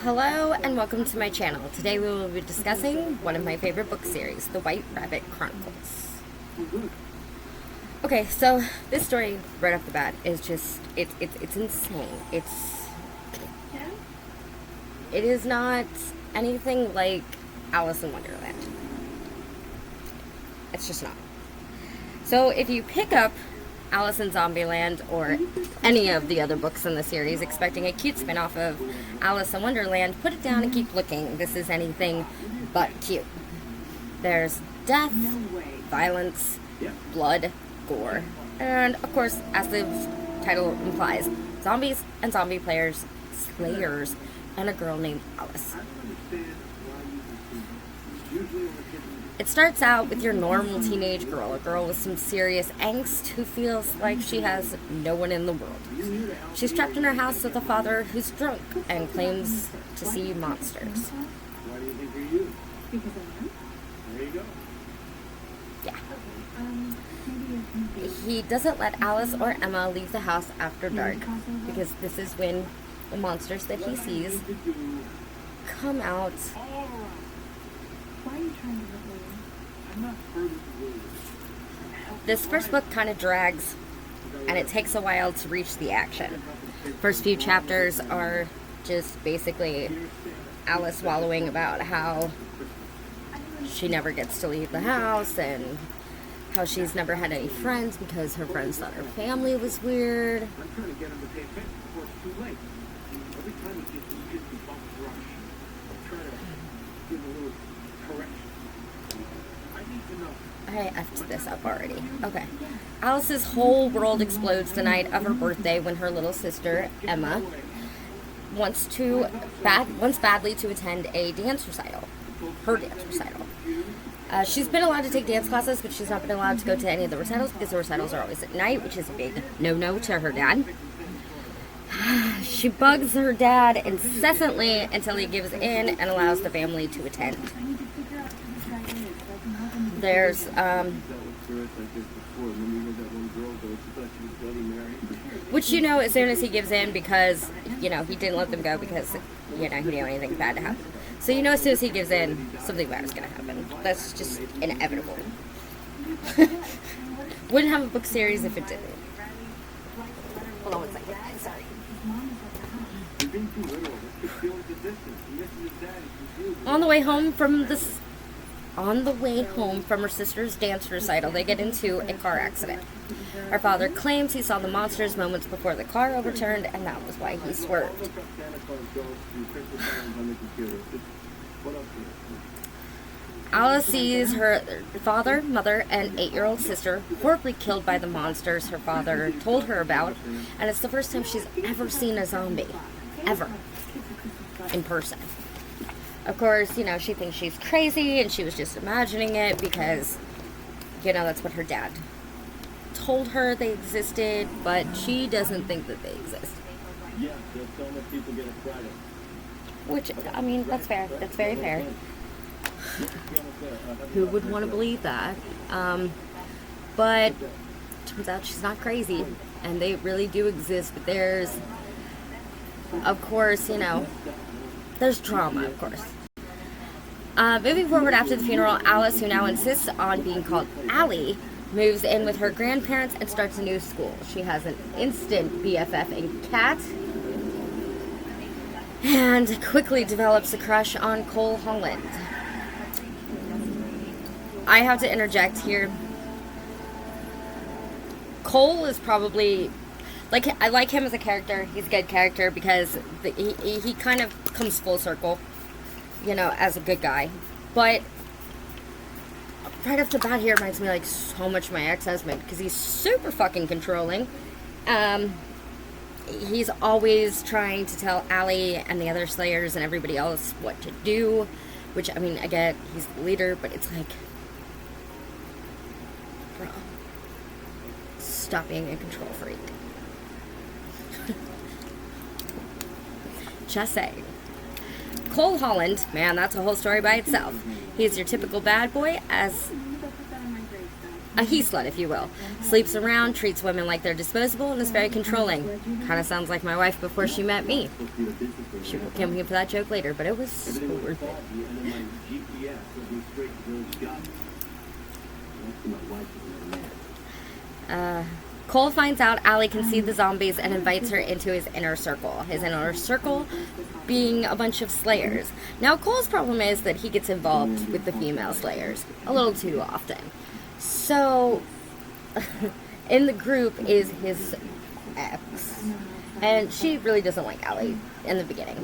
Hello and welcome to my channel. Today we will be discussing one of my favorite book series, The White Rabbit Chronicles. Okay, so this story right off the bat is just it's insane. It is not anything like Alice in Wonderland. It's just not. So if you pick up Alice in Zombieland or any of the other books in the series expecting a cute spin-off of Alice in Wonderland, put it down and keep looking. This is anything but cute. There's death, violence, blood, gore, and of course, as the title implies, zombies and zombie players, slayers, and a girl named Alice. It starts out with your normal teenage girl, a girl with some serious angst who feels like she has no one in the world. She's trapped in her house with a father who's drunk and claims to see monsters. Why do you think you're you? Because I am. There you go. Yeah. He doesn't let Alice or Emma leave the house after dark because this is when the monsters that he sees come out. Why are you trying to look away? I'm not further away. This first book kind of drags, and it takes a while to reach the action. First few chapters are just basically Alice wallowing about how she never gets to leave the house and how she's never had any friends because her friends thought her family was weird. I'm trying to get him to pay attention before it's too late. Every time he gets the bump rush, I'm trying to give a little correction. I need to know. I effed this up already. Okay. Alice's whole world explodes the night of her birthday when her little sister, Emma, wants badly to attend a dance recital. Her dance recital. She's been allowed to take dance classes, but she's not been allowed to go to any of the recitals because the recitals are always at night, which is a big no-no to her dad. She bugs her dad incessantly until he gives in and allows the family to attend. There's, which you know as soon as he gives in because, you know, he didn't let them go because, you know, he knew anything bad to happen. So you know as soon as he gives in, something bad is going to happen. That's just inevitable. Wouldn't have a book series if it didn't. Hold on one second. Sorry. On the way home from her sister's dance recital, they get into a car accident. Her father claims he saw the monsters moments before the car overturned, and that was why he swerved. Alice sees her father, mother, and 8-year-old sister horribly killed by the monsters her father told her about, and it's the first time she's ever seen a zombie. Ever. In person. Of course, you know, she thinks she's crazy and she was just imagining it because, you know, that's what her dad told her they existed, but she doesn't think that they exist. Yeah, don't let people get excited. Which, I mean, that's fair. That's very fair. Who would want to believe that? But turns out she's not crazy and they really do exist, but there's, of course, you know, there's trauma, of course. Moving forward after the funeral, Alice, who now insists on being called Allie, moves in with her grandparents and starts a new school. She has an instant BFF in Kat and quickly develops a crush on Cole Holland. I have to interject here. Cole is probably... I like him as a character. He's a good character because he kind of comes full circle, you know, as a good guy. But right off the bat, he reminds me like so much of my ex-husband because he's super fucking controlling. He's always trying to tell Allie and the other Slayers and everybody else what to do, which, I mean, I get he's the leader, but it's like, bro, stop being a control freak. Just saying. Cole Holland, man, that's a whole story by itself. He's your typical bad boy, as a he slut, if you will. Sleeps around, treats women like they're disposable, and is very controlling. Kind of sounds like my wife before she met me. She will kill me for that joke later, but it was so worth it. Cole finds out Allie can see the zombies and invites her into his inner circle. His inner circle being a bunch of slayers. Now, Cole's problem is that he gets involved with the female slayers a little too often. So, in the group is his ex, and she really doesn't like Allie in the beginning,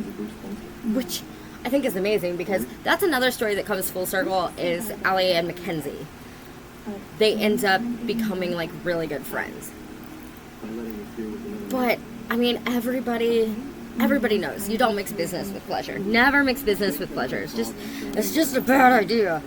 which I think is amazing because that's another story that comes full circle is Allie and Mackenzie. They end up becoming like really good friends. But I mean, everybody knows you don't mix business with pleasure. Never mix business with pleasure. It's just a bad idea.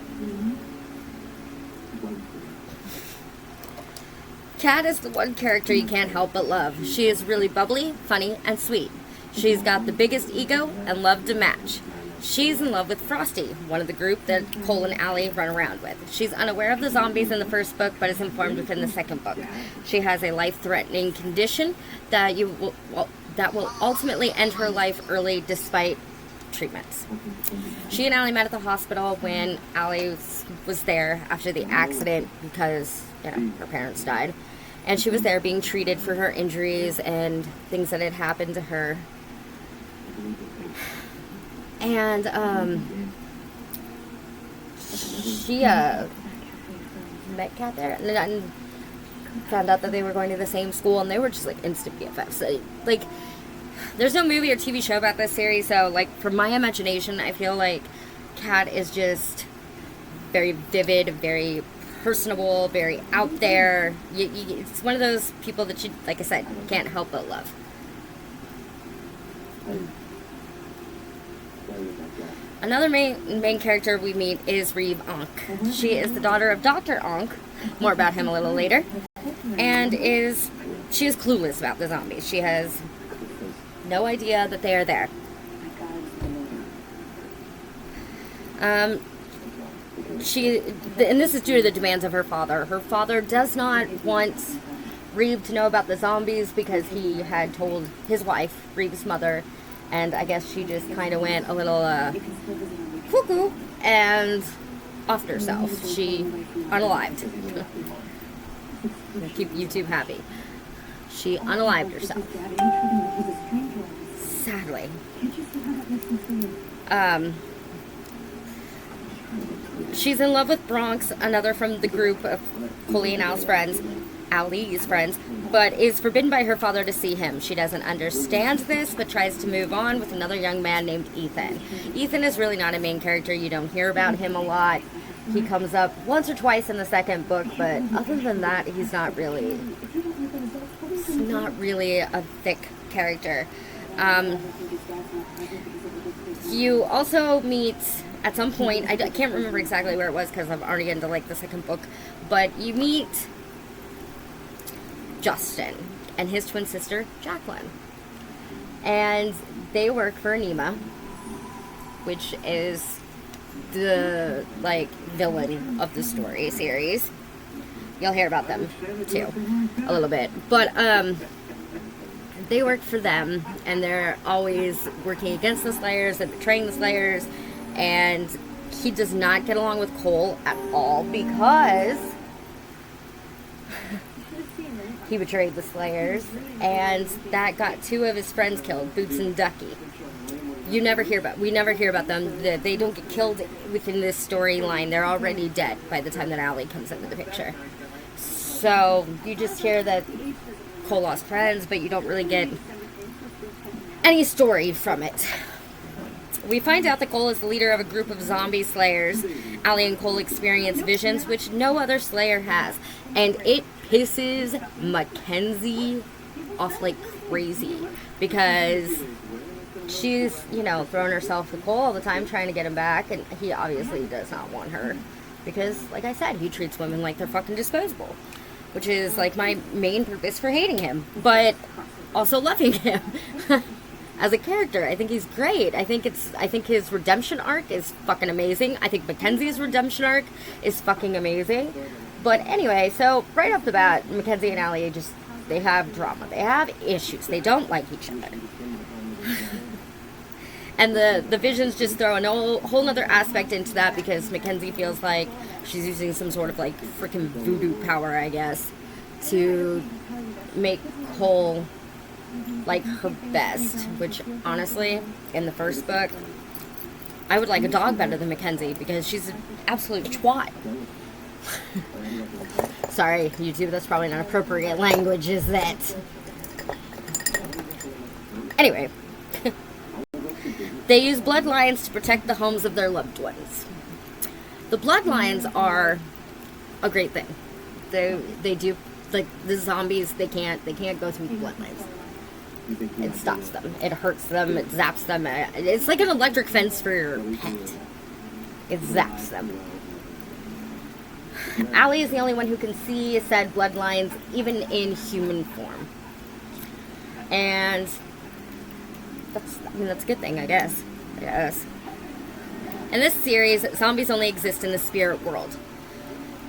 Kat is the one character you can't help but love. She is really bubbly, funny, and sweet. She's got the biggest ego and love to match. She's in love with Frosty, one of the group that Cole and Allie run around with. She's unaware of the zombies in the first book, but is informed within the second book. She has a life-threatening condition that will ultimately end her life early despite treatments. She and Allie met at the hospital when Allie was there after the accident because, her parents died. And she was there being treated for her injuries and things that had happened to her. And, she, met Kat there and found out that they were going to the same school, and they were just, instant BFFs. So, there's no movie or TV show about this series, so, from my imagination, I feel like Kat is just very vivid, very personable, very out there. It's one of those people that you, like I said, can't help but love. Another main character we meet is Reeve Ankh. She is the daughter of Dr. Ankh, more about him a little later, and she is clueless about the zombies. She has no idea that they are there. And this is due to the demands of her father. Her father does not want Reeve to know about the zombies because he had told his wife, Reeve's mother, and I guess she just kind of went a little cuckoo and offed herself. She unalived. Keep YouTube happy. She unalived herself. Sadly. She's in love with Bronx, another from the group of Colleen and Allie's friends, but is forbidden by her father to see him. She doesn't understand this, but tries to move on with another young man named Ethan. Ethan is really not a main character. You don't hear about him a lot. He comes up once or twice in the second book, but other than that, he's not really a thick character. You also meet, at some point, I can't remember exactly where it was because I'm already into the second book, but you meet Justin and his twin sister Jacqueline, and they work for Anima, which is the villain of the story series. You'll hear about them too a little bit, but they work for them, and they're always working against the Slayers and betraying the Slayers, and he does not get along with Cole at all because he betrayed the Slayers, and that got two of his friends killed, Boots and Ducky. We never hear about them. They don't get killed within this storyline. They're already dead by the time that Allie comes into the picture. So you just hear that Cole lost friends, but you don't really get any story from it. We find out that Cole is the leader of a group of zombie slayers. Allie and Cole experience visions which no other slayer has, and it pisses Mackenzie off like crazy because she's, throwing herself with Cole all the time trying to get him back, and he obviously does not want her because, like I said, he treats women like they're fucking disposable, which is my main purpose for hating him, but also loving him. As a character, I think he's great. I think his redemption arc is fucking amazing. I think Mackenzie's redemption arc is fucking amazing. But anyway, so right off the bat, Mackenzie and Allie they have drama. They have issues. They don't like each other. And the visions just throw a whole nother aspect into that, because Mackenzie feels like she's using some sort of like freaking voodoo power, I guess, to make Cole like her best. Which honestly, in the first book, I would like a dog better than Mackenzie, because she's an absolute twat. Sorry, YouTube, that's probably not appropriate language, is it? Anyway. They use bloodlines to protect the homes of their loved ones. The bloodlines are a great thing. They do, like the zombies, they can't go through the bloodlines. It stops them. It hurts them. It zaps them. It's like an electric fence for your pet. It zaps them. Allie is the only one who can see said bloodlines, even in human form. And that's a good thing, I guess. In this series, zombies only exist in the spirit world.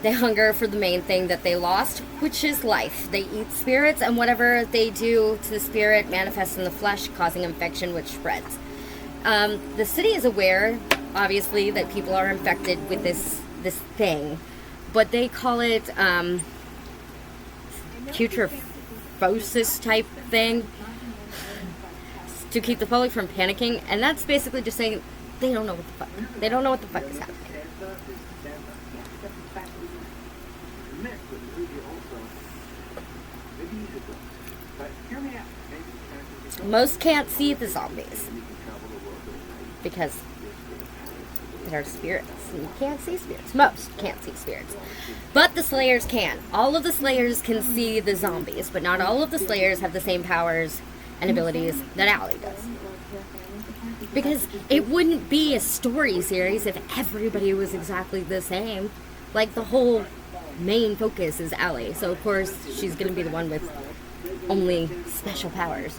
They hunger for the main thing that they lost, which is life. They eat spirits, and whatever they do to the spirit manifests in the flesh, causing infection, which spreads. The city is aware, obviously, that people are infected with this thing, but they call it putrefosis type thing, to keep the public from panicking, and that's basically just saying they don't know what the fuck. They don't know what the fuck is happening. Most can't see the zombies because they're spirits, and you can't see spirits. Most can't see spirits, but the Slayers can. All of the Slayers can see the zombies, but not all of the Slayers have the same powers and abilities that Allie does. Because it wouldn't be a story series if everybody was exactly the same. Like, the whole main focus is Allie, so of course she's going to be the one with only special powers.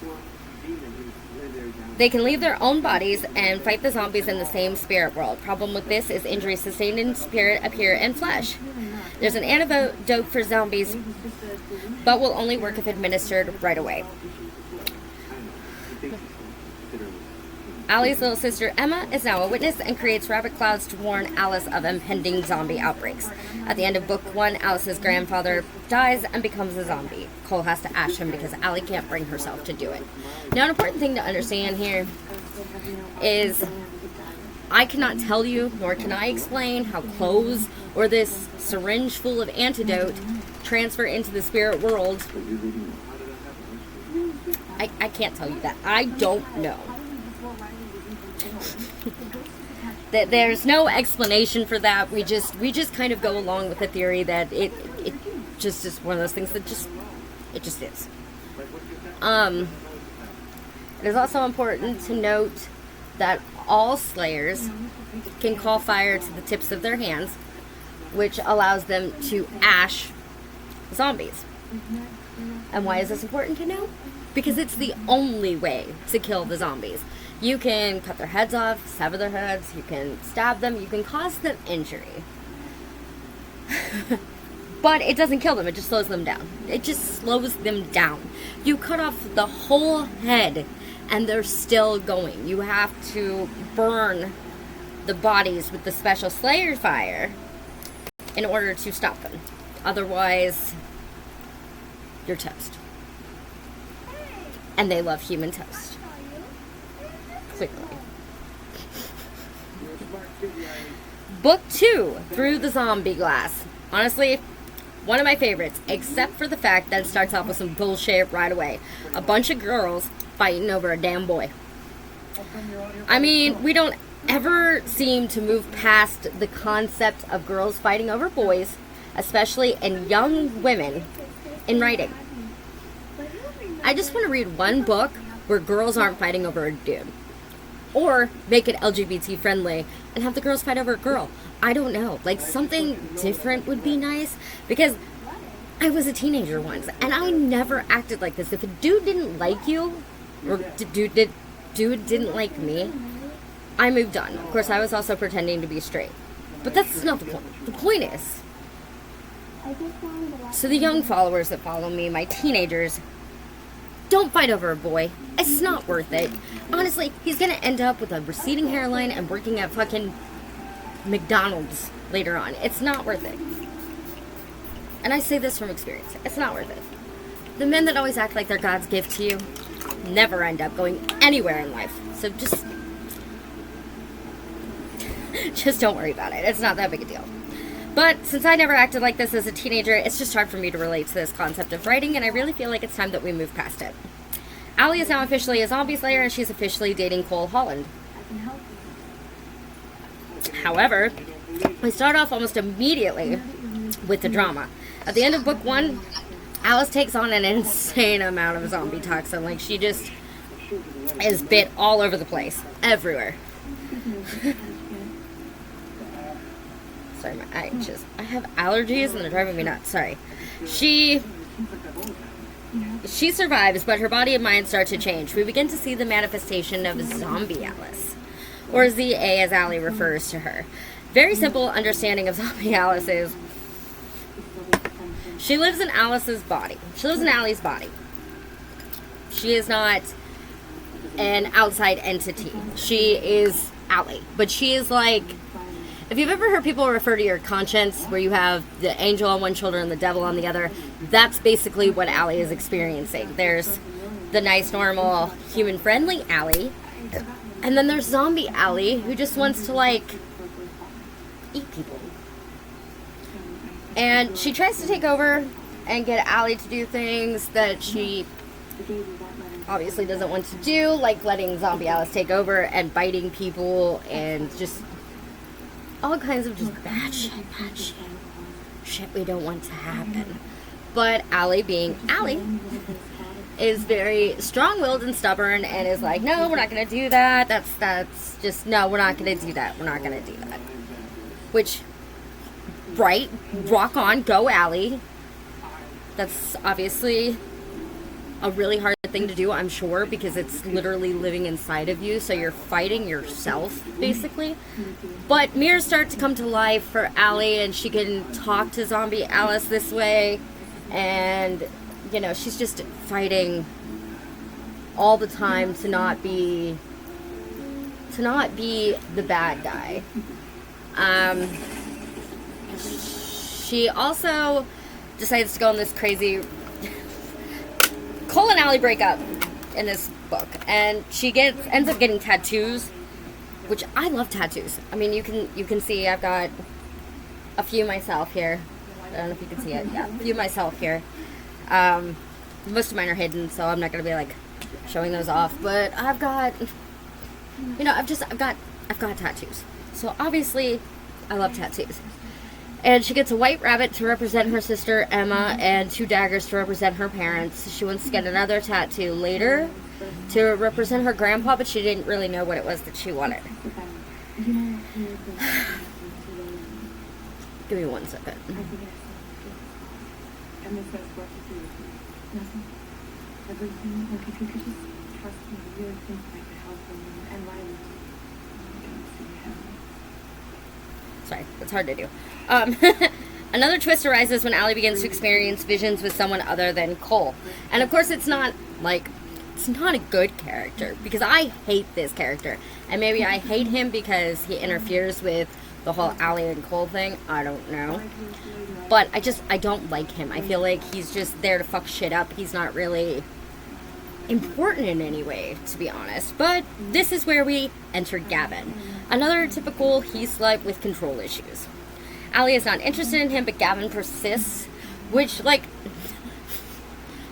They can leave their own bodies and fight the zombies in the same spirit world. Problem with this is injuries sustained in spirit appear in flesh. There's an antidote for zombies, but will only work if administered right away. Allie's little sister Emma is now a witness and creates rabbit clouds to warn Alice of impending zombie outbreaks. At the end of book 1, Alice's grandfather dies and becomes a zombie. Cole has to ash him because Allie can't bring herself to do it. Now, an important thing to understand here is I cannot tell you, nor can I explain, how clothes or this syringe full of antidote transfer into the spirit world. I can't tell you that. I don't know. That there's no explanation for that. We just kind of go along with the theory that it just is one of those things that just is. It is also important to note that all Slayers can call fire to the tips of their hands, which allows them to ash zombies. And why is this important to know? Because it's the only way to kill the zombies. You can cut their heads off, sever their heads, you can stab them, you can cause them injury. But it doesn't kill them, it just slows them down. It just slows them down. You cut off the whole head and they're still going. You have to burn the bodies with the special Slayer fire in order to stop them. Otherwise, you're toast. And they love human toast. Clearly. Book 2, Through the Zombie Glass. Honestly, one of my favorites, except for the fact that it starts off with some bullshit right away. A bunch of girls fighting over a damn boy. I mean, we don't ever seem to move past the concept of girls fighting over boys, especially in young women, in writing. I just want to read one book where girls aren't fighting over a dude. Or make it LGBT friendly and have the girls fight over a girl. I don't know. Like, something different would be nice. Because I was a teenager once, and I never acted like this. If a dude didn't like you, or dude didn't like me, I moved on. Of course, I was also pretending to be straight. But that's not the point. The point is, So the young followers that follow me, my teenagers, don't fight over a boy. It's not worth it. Honestly, he's gonna end up with a receding hairline and working at fucking McDonald's later on. It's not worth it. And I say this from experience. It's not worth it. The men that always act like they're God's gift to you never end up going anywhere in life. So just don't worry about it. It's not that big a deal. But since I never acted like this as a teenager, it's just hard for me to relate to this concept of writing, and I really feel like it's time that we move past it. Allie is now officially a zombie slayer, and she's officially dating Cole Holland. However, we start off almost immediately with the drama. At the end of book 1, Alice takes on an insane amount of zombie toxin. Like, she just is bit all over the place. Everywhere. Sorry, I have allergies and they're driving me nuts. Sorry. She survives, but her body and mind start to change. We begin to see the manifestation of Zombie Alice, or ZA as Allie refers to her. Very simple understanding of Zombie Alice is she lives in Alice's body. She lives in Allie's body. She is not an outside entity. She is Allie. But she is like, if you've ever heard people refer to your conscience, where you have the angel on one shoulder and the devil on the other, that's basically what Allie is experiencing. There's the nice, normal, human-friendly Allie, and then there's zombie Allie, who just wants to, like, eat people. And she tries to take over and get Allie to do things that she obviously doesn't want to do, like letting zombie Alice take over and biting people and just all kinds of just bad shit we don't want to happen. But Allie, being Allie, is very strong-willed and stubborn and is like, no, we're not going to do that. That's just, no, we're not going to do that. We're not going to do that. Which, right, rock on, go Allie. That's obviously a really hard thing to do, I'm sure, because it's literally living inside of you, so you're fighting yourself, basically. But mirrors start to come to life for Allie, and she can talk to zombie Alice this way, and, you know, she's just fighting all the time to not be the bad guy. She also decides to go on this crazy... Cole and Allie break up in this book, and she ends up getting tattoos, which I love tattoos. I mean, you can see I've got a few myself here. I don't know if you can see it. Yeah, a few myself here. Most of mine are hidden, so I'm not gonna be like showing those off. But I've got, you know, I've got tattoos. So obviously, I love tattoos. And she gets a white rabbit to represent her sister Emma and 2 daggers to represent her parents. She wants to get another tattoo later to represent her grandpa, but she didn't really know what it was that she wanted. Give me 1 second. Sorry, that's hard to do. Another twist arises when Allie begins to experience visions with someone other than Cole. And of course it's not a good character, because I hate this character. And maybe I hate him because he interferes with the whole Allie and Cole thing. I don't know. But I don't like him. I feel like he's just there to fuck shit up. He's not really important in any way, to be honest. But this is where we enter Gavin. Another typical he-slut with control issues. Allie is not interested in him, but Gavin persists, which, like,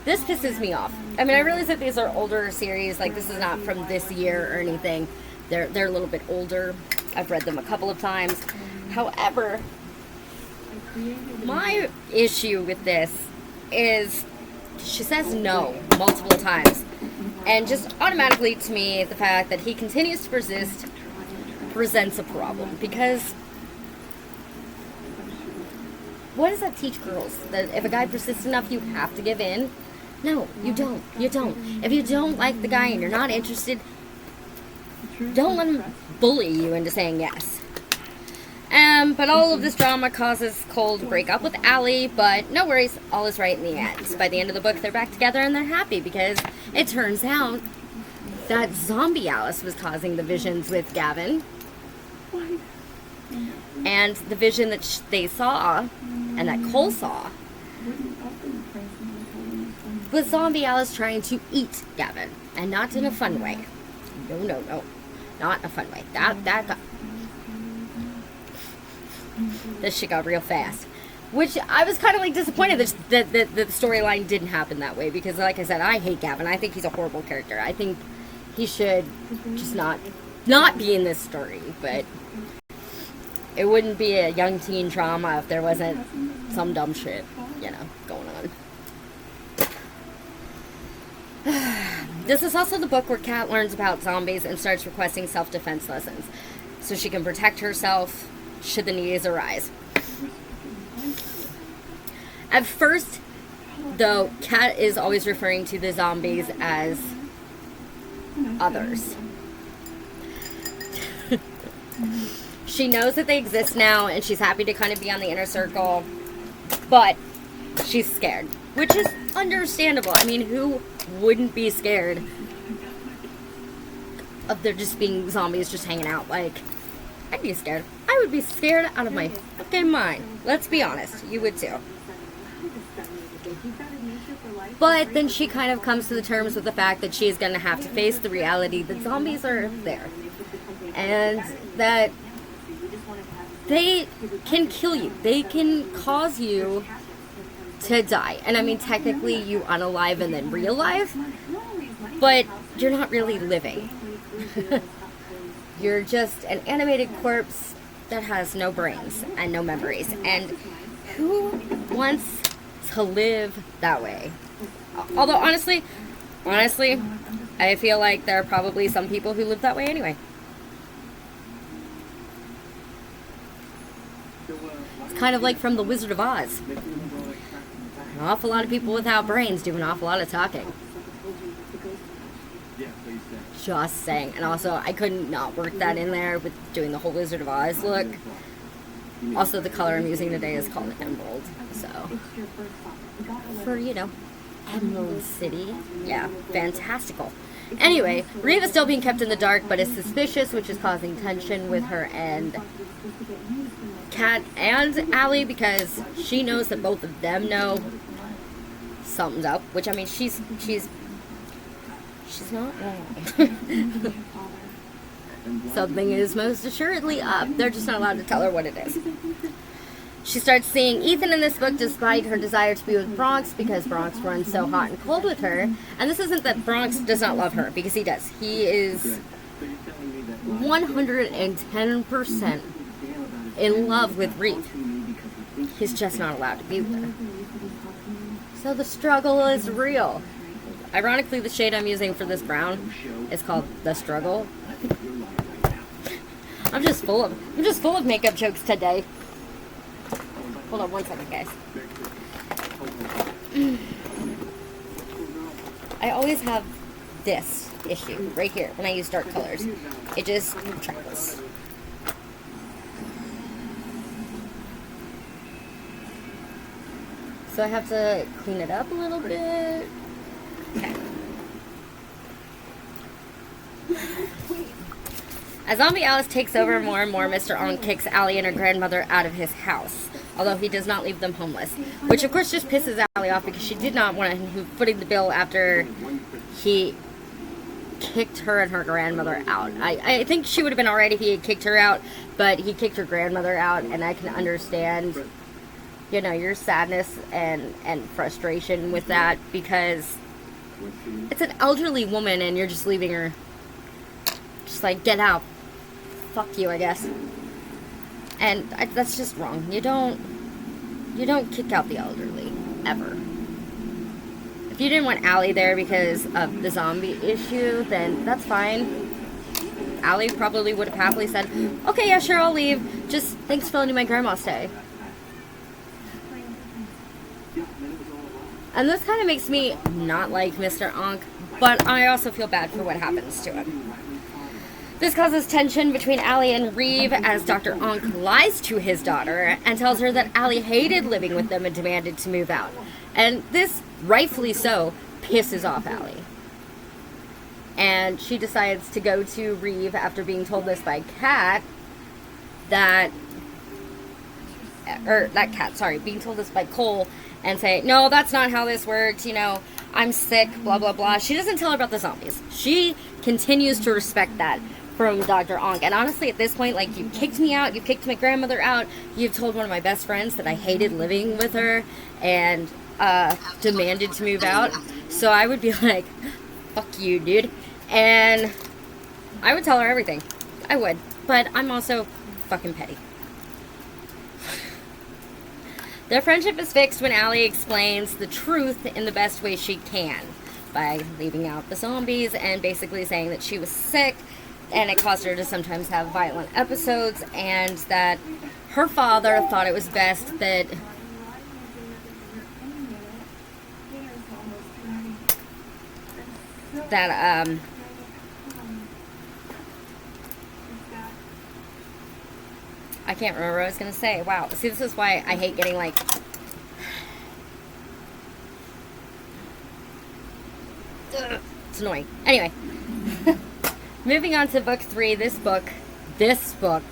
this pisses me off. I mean, I realize that these are older series, like, this is not from this year or anything. They're a little bit older. I've read them a couple of times. However, my issue with this is she says no multiple times. And just automatically, to me, the fact that he continues to persist presents a problem, because what does that teach girls? That if a guy persists enough, you have to give in? No, you don't. You don't. If you don't like the guy and you're not interested, don't let him bully you into saying yes. But all of this drama causes Cole to break up with Allie, but no worries, all is right in the end. By the end of the book, they're back together and they're happy because it turns out that zombie Alice was causing the visions with Gavin. And the vision that they saw, and that Cole saw, was zombie Alice trying to eat Gavin. And not in a fun way. No. Not a fun way. This shit got real fast. Which I was kind of like disappointed that the storyline didn't happen that way. Because like I said, I hate Gavin. I think he's a horrible character. I think he should just not be in this story. But it wouldn't be a young teen drama if there wasn't some dumb shit, going on. This is also the book where Kat learns about zombies and starts requesting self-defense lessons so she can protect herself should the needs arise. At first, though, Kat is always referring to the zombies as others. She knows that they exist now and she's happy to kind of be on the inner circle, but she's scared, which is understandable. I mean, who wouldn't be scared of there just being zombies just hanging out? Like, I'd be scared. I would be scared out of my fucking mind. Let's be honest. You would too. But then she kind of comes to the terms with the fact that she is going to have to face the reality that zombies are there. And that they can kill you. They can cause you to die. And I mean, technically you unalive and then realive, but you're not really living. You're just an animated corpse that has no brains and no memories. And who wants to live that way? Although honestly, I feel like there are probably some people who live that way anyway. It's kind of like from The Wizard of Oz. An awful lot of people without brains do an awful lot of talking. Just saying. And also, I couldn't not work that in there with doing the whole Wizard of Oz look. Also, the color I'm using today is called Emerald. So, for, Emerald City. Yeah, fantastical. Anyway, Reeve is still being kept in the dark, but is suspicious, which is causing tension with her and Kat and Allie, because she knows that both of them know something's up. Which, I mean, she's not wrong. Something is most assuredly up. They're just not allowed to tell her what it is. She starts seeing Ethan in this book despite her desire to be with Bronx because Bronx runs so hot and cold with her. And this isn't that Bronx does not love her, because he does. He is 110% in love with Reeve. He's just not allowed to be with her. So the struggle is real. Ironically, the shade I'm using for this brown is called The Struggle. I'm just full of makeup jokes today. Hold on one second, guys. I always have this issue right here when I use dark colors. It just travels. So I have to clean it up a little bit. Okay. As Zombie Alice takes over more and more, Mr. On kicks Allie and her grandmother out of his house, although he does not leave them homeless, which of course just pisses Allie off because she did not want him footing the bill after he kicked her and her grandmother out. I think she would have been alright if he had kicked her out, but he kicked her grandmother out, and I can understand, your sadness and frustration with that, because it's an elderly woman and you're just leaving her. Just like, get out. Fuck you, I guess. And that's just wrong. You don't kick out the elderly, ever. If you didn't want Allie there because of the zombie issue, then that's fine. Allie probably would have happily said, okay, yeah, sure, I'll leave. Just thanks for letting my grandma stay. And this kind of makes me not like Mr. Onk, but I also feel bad for what happens to him. This causes tension between Allie and Reeve as Dr. Onk lies to his daughter and tells her that Allie hated living with them and demanded to move out. And this, rightfully so, pisses off Allie. And she decides to go to Reeve after being told this by Kat being told this by Cole and say, no, that's not how this works, I'm sick, blah, blah, blah. She doesn't tell her about the zombies. She continues to respect that from Dr. Onk. And honestly, at this point, like, you kicked me out, you kicked my grandmother out, you've told one of my best friends that I hated living with her and demanded to move out. So I would be like, fuck you, dude. And I would tell her everything. I would. But I'm also fucking petty. Their friendship is fixed when Allie explains the truth in the best way she can by leaving out the zombies and basically saying that she was sick and it caused her to sometimes have violent episodes and that her father thought it was best that I can't remember what I was going to say. Wow. See, this is why I hate getting, like... Ugh, it's annoying. Anyway. Moving on to book 3. This book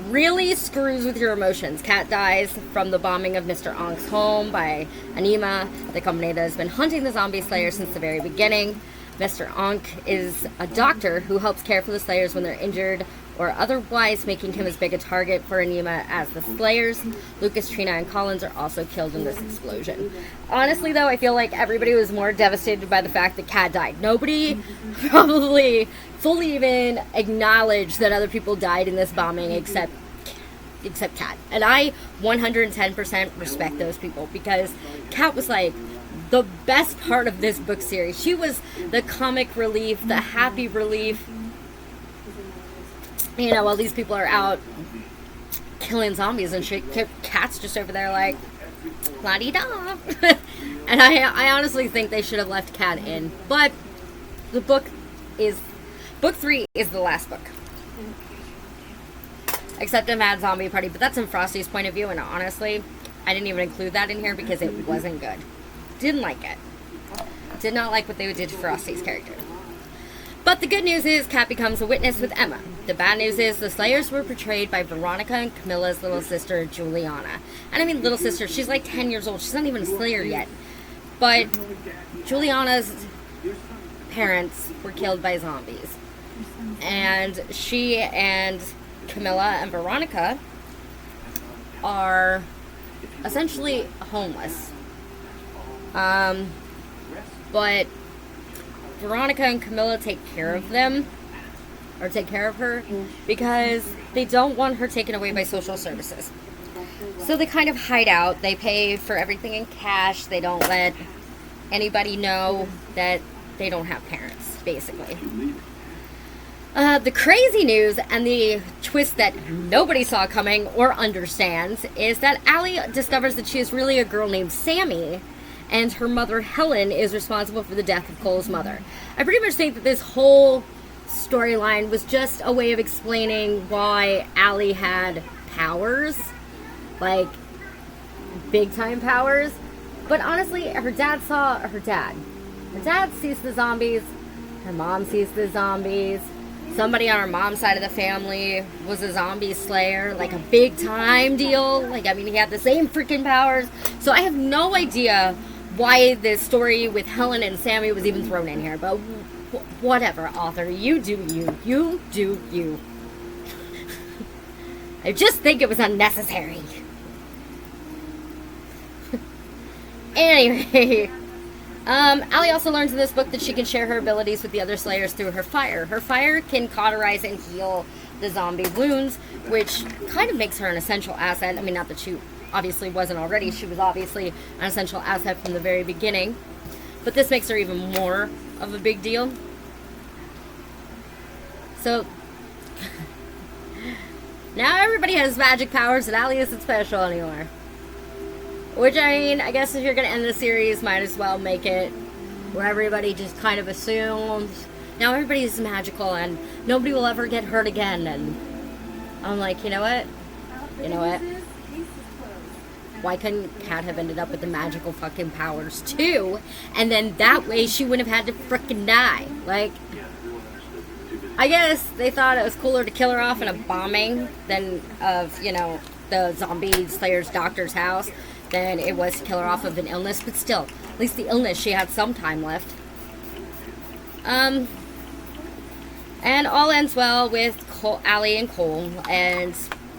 really screws with your emotions. Kat dies from the bombing of Mr. Onk's home by Anima, the company that has been hunting the zombie slayers since the very beginning. Mr. Onk is a doctor who helps care for the slayers when they're injured or otherwise, making him as big a target for Anima as the slayers. Lucas, Trina, and Collins are also killed in this explosion. Honestly, though, I feel like everybody was more devastated by the fact that Kat died. Nobody probably fully even acknowledged that other people died in this bombing except Kat. And I 110% respect those people because Kat was like the best part of this book series. She was the comic relief, the happy relief. While these people are out killing zombies and shit, Kat's just over there like, la-di-da. And I honestly think they should have left Kat in. But book 3 is the last book. Except a Mad Zombie Party, but that's in Frosty's point of view, and honestly, I didn't even include that in here because it wasn't good. Didn't like it. Did not like what they did to Frosty's character. But the good news is Kat becomes a witness with Emma. The bad news is the Slayers were portrayed by Veronica and Camilla's little sister, Juliana. And I mean little sister, she's like 10 years old. She's not even a Slayer yet. But Juliana's parents were killed by zombies. And she and Camilla and Veronica are essentially homeless. But Veronica and Camilla take care of them, or take care of her, because they don't want her taken away by social services. So they kind of hide out. They pay for everything in cash. They don't let anybody know that they don't have parents, basically. The crazy news and the twist that nobody saw coming or understands is that Allie discovers that she is really a girl named Sammy, and her mother, Helen, is responsible for the death of Cole's mother. I pretty much think that this whole storyline was just a way of explaining why Allie had powers, like big-time powers. But honestly, her dad saw her dad. Her dad sees the zombies. Her mom sees the zombies. Somebody on her mom's side of the family was a zombie slayer, like a big-time deal. Like, I mean, he had the same freaking powers. So I have no idea why this story with Helen and Sammy was even thrown in here. But whatever, author. You do you. You do you. I just think it was unnecessary. Anyway, Allie also learns in this book that she can share her abilities with the other Slayers through her fire. Her fire can cauterize and heal the zombie wounds, which kind of makes her an essential asset. I mean, not that she obviously wasn't already. She was obviously an essential asset from the very beginning. But this makes her even more of a big deal. So, now everybody has magic powers and Allie isn't special anymore. Which, I mean, I guess if you're going to end the series, might as well make it where everybody just kind of assumes Now everybody's magical and nobody will ever get hurt again. And I'm like, you know what? You know what? Why couldn't Kat have ended up with the magical fucking powers too? And then that way she wouldn't have had to frickin' die. Like, I guess they thought it was cooler to kill her off in a bombing than of, you know, the zombie slayer's doctor's house than it was to kill her off of an illness. But still, at least the illness, she had some time left. And all ends well with Allie and Cole and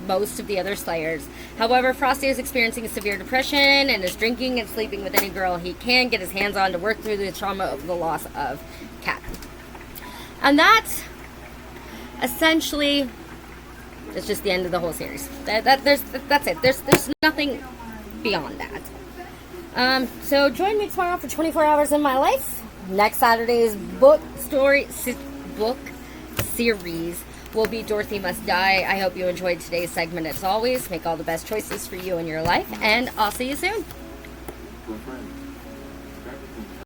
most of the other slayers. However, Frosty is experiencing a severe depression and is drinking and sleeping with any girl he can get his hands on to work through the trauma of the loss of Kat. And that essentially is just the end of the whole series. That's it. There's nothing beyond that. So join me tomorrow for 24 hours in my life. Next Saturday's book series will be Dorothy Must Die. I hope you enjoyed today's segment as always. Make all the best choices for you in your life, and I'll see you soon.